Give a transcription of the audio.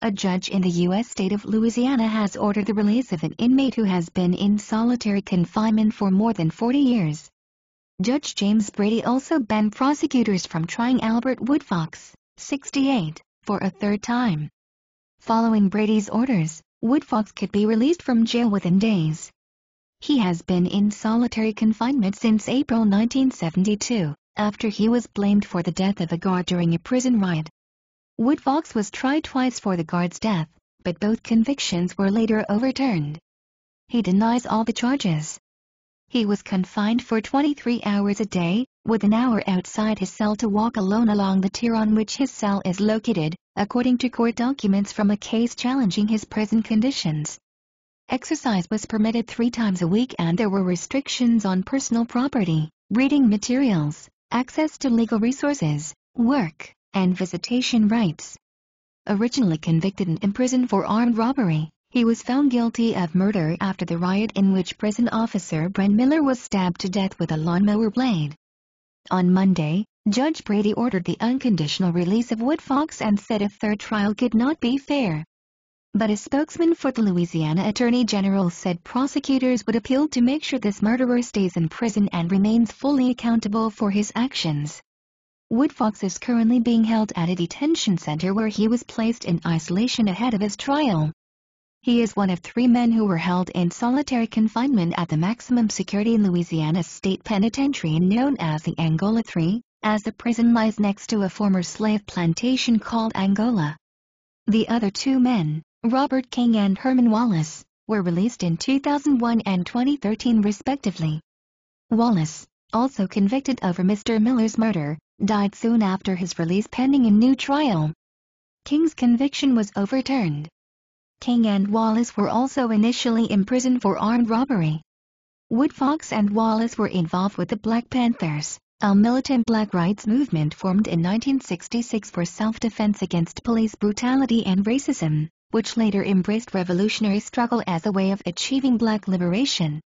A judge in the U.S. state of Louisiana has ordered the release of an inmate who has been in solitary confinement for more than 40 years. Judge James Brady also banned prosecutors from trying Albert Woodfox, 68, for a third time. Following Brady's orders, Woodfox could be released from jail within days. He has been in solitary confinement since April 1972, after he was blamed for the death of a guard during a prison riot. Woodfox was tried twice for the guard's death, but both convictions were later overturned. He denies all the charges. He was confined for 23 hours a day, with an hour outside his cell to walk alone along the tier on which his cell is located, according to court documents from a case challenging his prison conditions. Exercise was permitted 3 times a week and there were restrictions on personal property, reading materials, access to legal resources, work, and visitation rights. Originally convicted and imprisoned for armed robbery, he was found guilty of murder after the riot in which prison officer Brent Miller was stabbed to death with a lawnmower blade. On Monday, Judge Brady ordered the unconditional release of Woodfox and said a third trial could not be fair. But a spokesman for the Louisiana Attorney General said prosecutors would appeal to make sure this murderer stays in prison and remains fully accountable for his actions. Woodfox is currently being held at a detention center where he was placed in isolation ahead of his trial. He is one of 3 men who were held in solitary confinement at the maximum security Louisiana State Penitentiary known as the Angola 3, as the prison lies next to a former slave plantation called Angola. The other 2 men, Robert King and Herman Wallace, were released in 2001 and 2013 respectively. Wallace, also convicted over Mr. Miller's murder, died soon after his release pending a new trial. King's conviction was overturned. King and Wallace were also initially imprisoned for armed robbery. Woodfox and Wallace were involved with the Black Panthers, a militant black rights movement formed in 1966 for self-defense against police brutality and racism, which later embraced revolutionary struggle as a way of achieving black liberation.